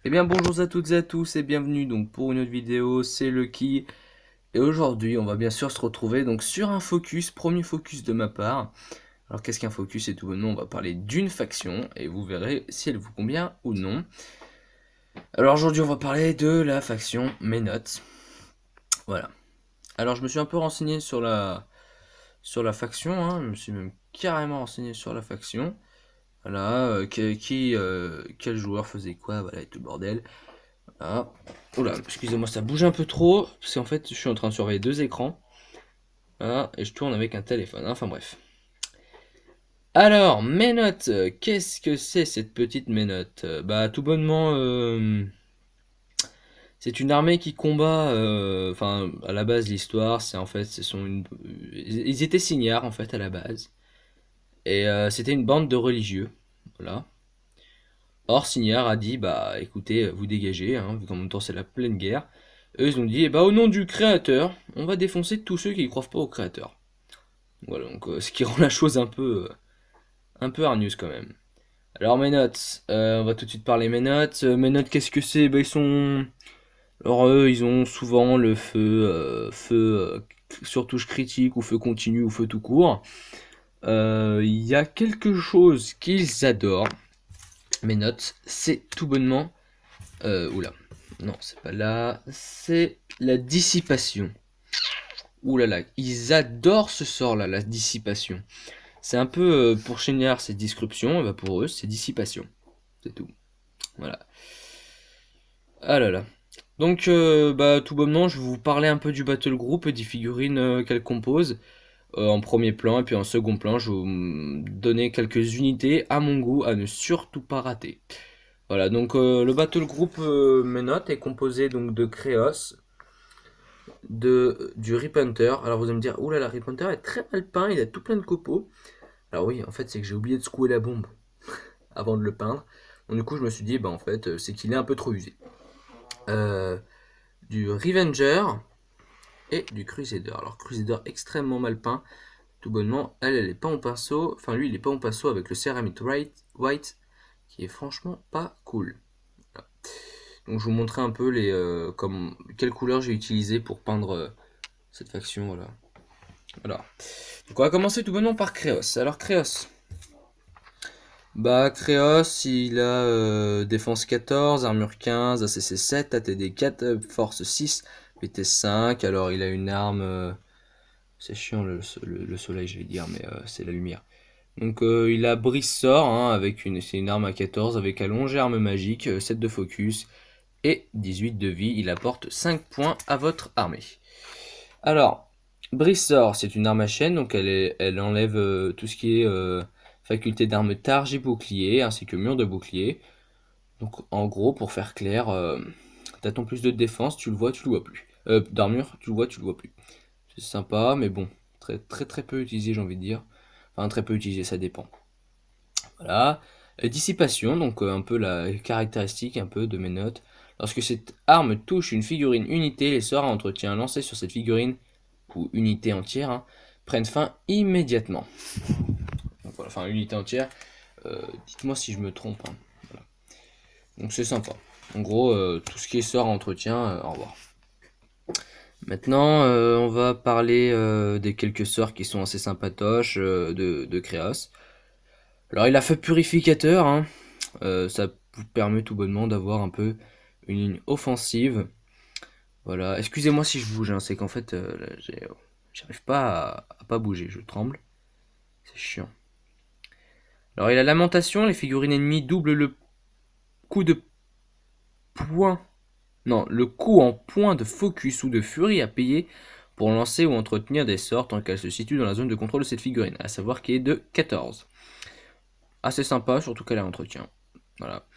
Eh bien bonjour à toutes et à tous et bienvenue donc pour une autre vidéo, c'est Lucky. Et aujourd'hui on va bien sûr se retrouver donc sur un focus, premier focus de ma part. Alors qu'est-ce qu'un focus? Et tout bonnement on va parler d'une faction et vous verrez si elle vous convient ou non. Alors aujourd'hui on va parler de la faction Menottes. Voilà. Alors je me suis un peu renseigné sur la faction, hein. Je me suis même carrément renseigné sur la faction. Voilà, quel joueur faisait quoi, voilà, et tout le bordel. Ah, oula, excusez-moi, ça bouge un peu trop, parce qu'en fait, je suis en train de surveiller deux écrans. Ah, et je tourne avec un téléphone, enfin bref. Alors, Menottes, qu'est-ce que c'est cette petite Menottes? Bah, tout bonnement, c'est une armée qui combat, enfin, à la base, l'histoire, c'est en fait, ils étaient signares, en fait, à la base. Et c'était une bande de religieux, voilà. Or, Signard a dit, bah écoutez, vous dégagez, hein, vu qu'en même temps c'est la pleine guerre. Eux, ils ont dit, eh bah au nom du créateur, on va défoncer tous ceux qui ne croient pas au créateur. Voilà, donc ce qui rend la chose un peu hargneuse quand même. Alors mes notes, on va tout de suite parler mes notes. Mes notes, qu'est-ce que c'est? Bah ils sont... Alors eux, ils ont souvent le sur touche critique, ou feu continu, ou feu tout court. Il y a quelque chose qu'ils adorent. Mes notes, c'est tout bonnement... oula. Non, c'est pas là. C'est la dissipation. Ouh là là, ils adorent ce sort-là, la dissipation. C'est un peu pour Chéniard, c'est disruption, et bah pour eux, c'est dissipation. C'est tout. Voilà. Ah là là. Donc, bah, tout bonnement, je vais vous parler un peu du Battle Group et des figurines qu'elle compose. En premier plan, et puis en second plan, je vais vous donner quelques unités à mon goût à ne surtout pas rater. Voilà, donc le Battle Group Menot est composé donc de Créos, du Rip Hunter. Alors vous allez me dire, oula, la Rip Hunter est très mal peint, il a tout plein de copeaux. Alors oui, en fait, c'est que j'ai oublié de secouer la bombe avant de le peindre. Donc du coup, je me suis dit, bah en fait, c'est qu'il est un peu trop usé. Euh, du Revenger et du Crusader. Alors Crusader extrêmement mal peint, tout bonnement. Elle est pas en pinceau. Enfin, lui, il est pas en pinceau avec le Ceramic White, qui est franchement pas cool. Voilà. Donc je vous montrer un peu quelles couleurs j'ai utilisé pour peindre cette faction. Voilà. Alors, donc on va commencer tout bonnement par Créos. Alors Créos. Bah Créos, il a défense 14, armure 15, ACC 7, ATD 4, force 6, vitesse 5. Alors il a une arme... c'est chiant le soleil, je vais dire, mais c'est la lumière. Donc il a brise sort, hein, c'est une arme à 14 avec allonge, arme magique, 7 de focus et 18 de vie. Il apporte 5 points à votre armée. Alors, brise sort, c'est une arme à chaîne, donc elle enlève tout ce qui est faculté d'arme targe et bouclier, ainsi que mur de bouclier. Donc en gros, pour faire clair, t'as ton plus de défense, tu le vois, tu le vois plus. D'armure, tu le vois, tu le vois plus. C'est sympa, mais bon, très très très peu utilisé, j'ai envie de dire. Enfin, très peu utilisé, ça dépend. Voilà. Dissipation, donc un peu la caractéristique un peu de mes notes. Lorsque cette arme touche une figurine unité, les sorts à entretien lancés sur cette figurine, ou unité entière, hein, prennent fin immédiatement. Donc voilà, enfin unité entière, dites-moi si je me trompe, hein. Voilà. Donc c'est sympa. En gros, tout ce qui est sort à entretien, au revoir. Maintenant, on va parler des quelques sorts qui sont assez sympatoches de Créos. Alors il a feu purificateur, hein. Ça vous permet tout bonnement d'avoir un peu une ligne offensive. Voilà, excusez-moi si je bouge, hein, c'est qu'en fait j'arrive pas à pas bouger, je tremble. C'est chiant. Alors il a lamentation, les figurines ennemies doublent le coup de poing. Non, le coût en points de focus ou de furie à payer pour lancer ou entretenir des sorts tant qu'elle se situe dans la zone de contrôle de cette figurine, à savoir qui est de 14. Assez sympa, surtout qu'elle a entretien. Voilà.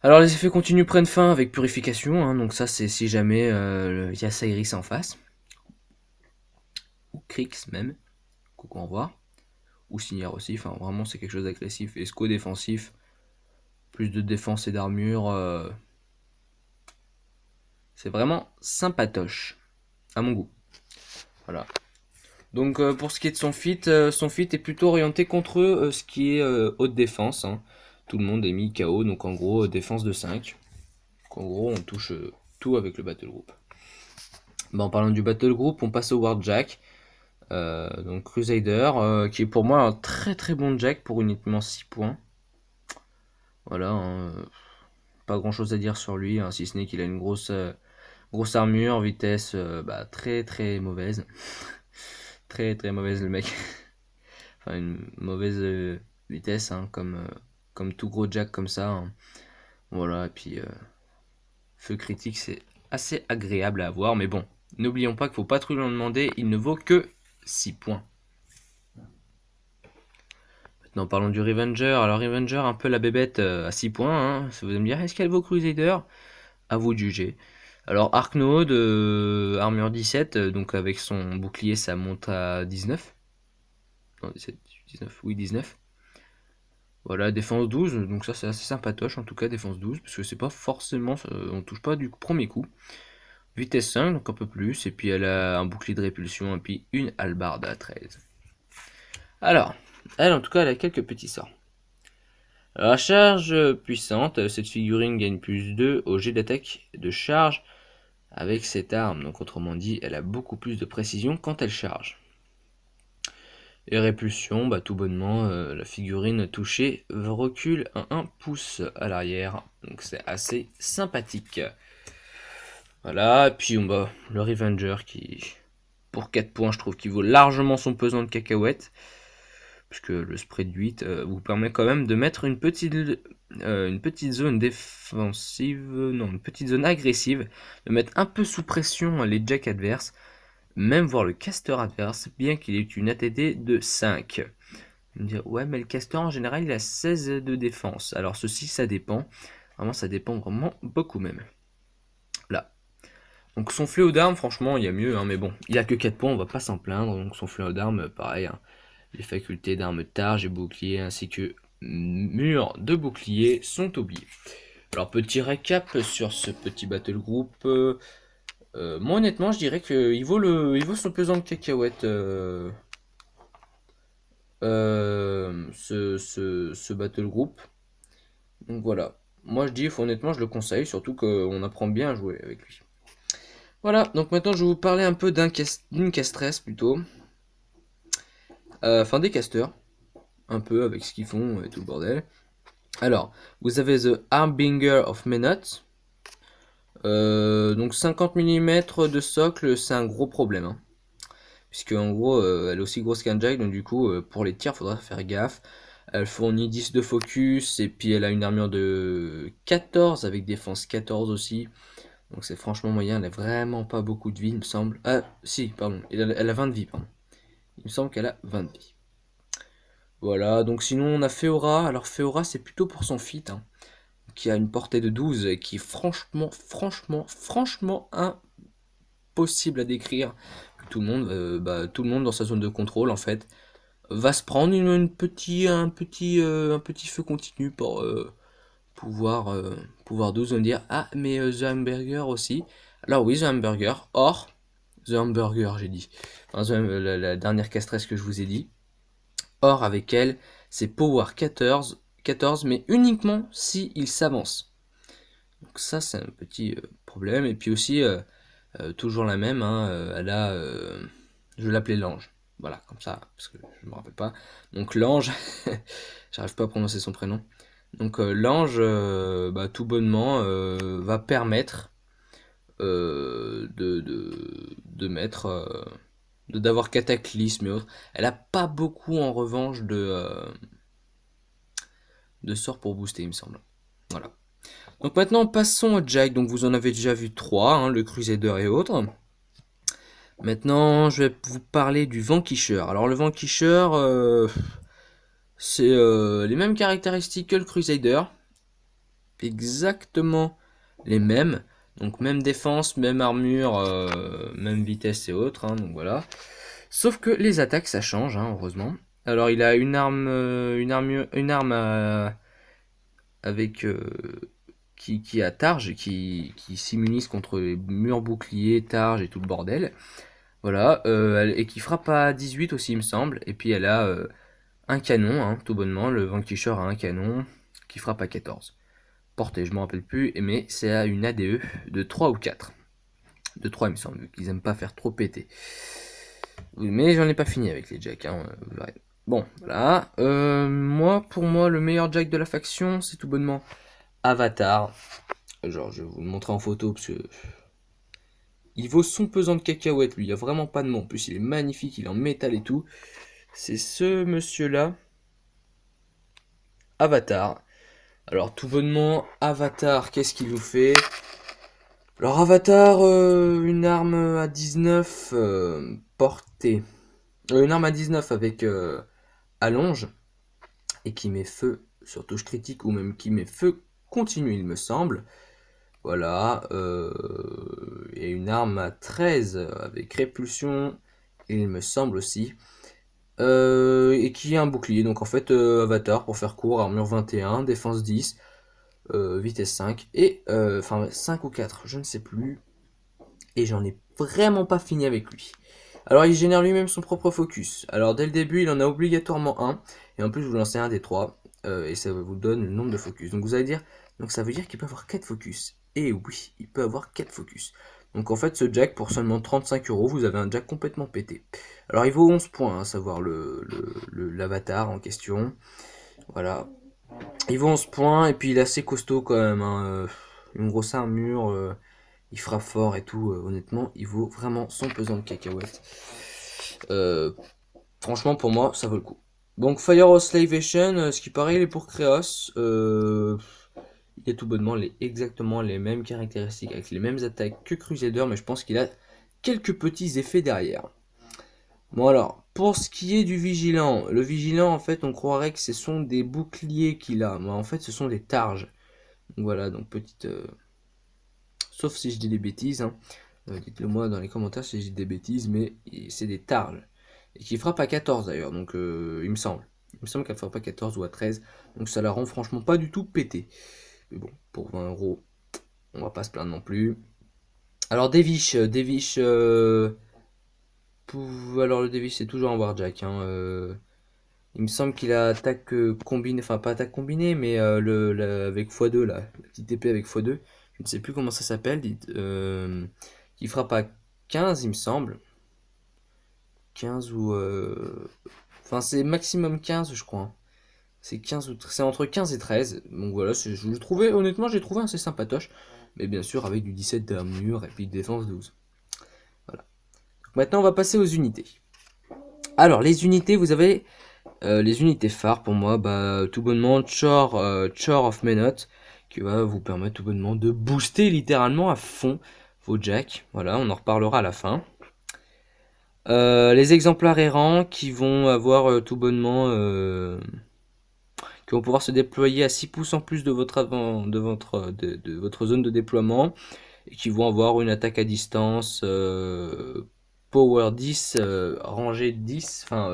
Alors les effets continus prennent fin avec purification, hein, donc ça c'est si jamais il y a Cyrix en face. Ou Krix même, coucou au revoir. Ou Signard aussi, enfin vraiment c'est quelque chose d'agressif. Esco défensif, plus de défense et d'armure. C'est vraiment sympatoche, à mon goût. Voilà. Donc pour ce qui est de son fit est plutôt orienté contre ce qui est haute défense, hein. Tout le monde est mis KO, donc en gros défense de 5. Donc en gros, on touche tout avec le Battle Group. Bah, en parlant du Battle Group, on passe au Warjack. Donc Crusader, qui est pour moi un très très bon Jack pour uniquement 6 points. Voilà, hein, pas grand chose à dire sur lui, hein, si ce n'est qu'il a une grosse armure, vitesse très très mauvaise. Très très mauvaise le mec. Enfin une mauvaise vitesse, hein, comme tout gros Jack comme ça, hein. Voilà, et puis feu critique c'est assez agréable à avoir, mais bon, n'oublions pas qu'il faut pas trop lui en demander, il ne vaut que 6 points. Maintenant parlons du Revenger. Alors Revenger, un peu la bébête à 6 points, hein. Vous allez me dire, est-ce qu'elle vaut Crusader? À vous de juger. Alors Arknode, armure 17, donc avec son bouclier ça monte à 19. Non, 17, 19, oui 19. Voilà, défense 12, donc ça c'est assez sympatoche en tout cas, défense 12, parce que c'est pas forcément, on touche pas du premier coup. Vitesse 5, donc un peu plus, et puis elle a un bouclier de répulsion, et puis une hallebarde à 13. Alors, elle en tout cas elle a quelques petits sorts. Alors, la charge puissante, cette figurine gagne plus 2 au jet d'attaque de charge avec cette arme, donc autrement dit elle a beaucoup plus de précision quand elle charge. Et répulsion, tout bonnement, la figurine touchée recule à 1 pouce à l'arrière, donc c'est assez sympathique. Voilà, et puis le Revenger qui, pour 4 points, je trouve qu'il vaut largement son pesant de cacahuètes, puisque le spray de 8 vous permet quand même de mettre une petite zone défensive, non, une petite zone agressive, de mettre un peu sous pression les jacks adverses, même voir le caster adverse, bien qu'il ait une ATD de 5. Vous me dire, ouais, mais le caster en général il a 16 de défense. Alors ceci, ça dépend. Vraiment, ça dépend vraiment beaucoup même. Là. Donc son fléau d'armes, franchement, il y a mieux, hein, mais bon, il a que 4 points, on va pas s'en plaindre. Donc son fléau d'armes, pareil, hein, les facultés d'armes targe et bouclier, ainsi que mur de bouclier sont oubliés. Alors petit récap sur ce petit battle group. Moi honnêtement je dirais qu'il vaut son pesant de cacahuètes, ce battle group. Donc voilà, moi je dis honnêtement je le conseille, surtout qu'on apprend bien à jouer avec lui. Voilà, donc maintenant je vais vous parler un peu d'une castresse plutôt. Enfin des casters, un peu avec ce qu'ils font et tout le bordel. Alors, vous avez The Harbinger of Menot. Donc 50 mm de socle, c'est un gros problème, hein. Puisque en gros, elle est aussi grosse qu'un jack, donc du coup, pour les tirs, faudra faire gaffe. Elle fournit 10 de focus, et puis elle a une armure de 14, avec défense 14 aussi. Donc c'est franchement moyen, elle a vraiment pas beaucoup de vie, il me semble. Ah, si, pardon, elle a 20 de vie, pardon. Il me semble qu'elle a 20 de vie. Voilà, donc sinon on a Feora. Alors Feora, c'est plutôt pour son fit, hein, qui a une portée de 12, et qui est franchement impossible à décrire. Tout le monde dans sa zone de contrôle, en fait, va se prendre un petit feu continu pour pouvoir d'oser me dire, ah mais The Hamburger aussi. Alors oui, The Hamburger, or The Hamburger j'ai dit, enfin, la dernière castresse que je vous ai dit, or avec elle c'est Power 14 mais uniquement si il s'avance. Donc ça c'est un petit problème. Et puis aussi toujours la même, hein, elle a je vais l'appeler l'ange, voilà, comme ça parce que je me rappelle pas. Donc l'ange j'arrive pas à prononcer son prénom. Donc l'ange, tout bonnement, va permettre de mettre, d'avoir cataclysme et autres. Elle a pas beaucoup en revanche de sorts pour booster, il me semble. Voilà. Donc maintenant passons au Jack. Donc vous en avez déjà vu 3, hein, le Crusader et autres. Maintenant je vais vous parler du Vanquisheur. Alors le Vanquisheur, c'est les mêmes caractéristiques que le Crusader. Exactement les mêmes. Donc même défense, même armure, même vitesse et autres, hein, donc voilà. Sauf que les attaques ça change, hein, heureusement. Alors il a une arme, avec qui a targe, qui s'immunise contre les murs boucliers, targe et tout le bordel. Voilà, et qui frappe à 18 aussi il me semble. Et puis elle a un canon, hein, tout bonnement. Le Vanquisher a un canon qui frappe à 14. portée, je me rappelle plus, mais c'est à une ADE de 3 ou 4. De 3 il me semble, vu qu'ils aiment pas faire trop péter. Oui, mais j'en ai pas fini avec les jacks, hein, vous verrez. Bon, voilà. Pour moi, le meilleur jack de la faction, c'est tout bonnement Avatar. Genre, je vais vous le montrer en photo, parce que il vaut son pesant de cacahuètes, lui, il n'y a vraiment pas de mots. En plus, il est magnifique, il est en métal et tout. C'est ce monsieur-là, Avatar. Alors, tout bonnement, Avatar, qu'est-ce qu'il vous fait? Alors, Avatar, une arme à 19 portée. Une arme à 19 avec allonge, et qui met feu sur touche critique, ou même qui met feu continu, il me semble. Voilà, et une arme à 13 avec répulsion, il me semble aussi. Et qui a un bouclier, donc en fait Avatar, pour faire court, armure 21, défense 10, vitesse 5, et enfin 5 ou 4, je ne sais plus. Et j'en ai vraiment pas fini avec lui. Alors il génère lui-même son propre focus. Alors dès le début il en a obligatoirement un, et en plus vous lancez un des 3, et ça vous donne le nombre de focus. Donc vous allez dire, donc ça veut dire qu'il peut avoir 4 focus. Et oui, il peut avoir 4 focus. Donc en fait ce jack pour seulement 35 euros, vous avez un jack complètement pété. Alors il vaut 11 points, à savoir l'avatar en question. Voilà. Il vaut 11 points, et puis il est assez costaud quand même, hein. Une grosse armure, il frappe fort et tout, honnêtement, il vaut vraiment son pesant de cacahuètes. Franchement, pour moi, ça vaut le coup. Donc, Fire Oscillation, ce qui paraît, il est pour Kreos. Il a tout bonnement exactement les mêmes caractéristiques, avec les mêmes attaques que Crusader, mais je pense qu'il a quelques petits effets derrière. Bon alors, pour ce qui est du Vigilant, le Vigilant, en fait, on croirait que ce sont des boucliers qu'il a, mais en fait, ce sont des targes. Donc voilà, donc petite... Sauf si je dis des bêtises, hein. Dites-le moi dans les commentaires si je dis des bêtises, mais c'est des targes. Et qui frappe à 14 d'ailleurs, donc il me semble. Il me semble qu'elle frappe à 14 ou à 13, donc ça la rend franchement pas du tout pété. Mais bon, pour 20 euros, on va pas se plaindre non plus. Alors Devish, alors le Devish c'est toujours un Warjack, hein. Il me semble qu'il a attaque combinée, enfin pas attaque combinée, mais avec x2 là, la petite épée avec x2, je ne sais plus comment ça s'appelle, qui frappe à 15 il me semble. 15 ou... Enfin c'est maximum 15 je crois. C'est 15 ou... C'est entre 15 et 13. Donc voilà, je le trouvais, honnêtement j'ai trouvé assez sympatoche. Mais bien sûr avec du 17 d'armure et puis de défense 12. Voilà. Donc maintenant on va passer aux unités. Alors les unités, vous avez... les unités phares pour moi, tout bonnement Chore of Menot, qui va vous permettre tout bonnement de booster littéralement à fond vos jacks. Voilà, on en reparlera à la fin. Les exemplaires errants qui vont avoir tout bonnement, qui vont pouvoir se déployer à 6 pouces en plus de votre zone de déploiement, et qui vont avoir une attaque à distance power 10, rangée 10, enfin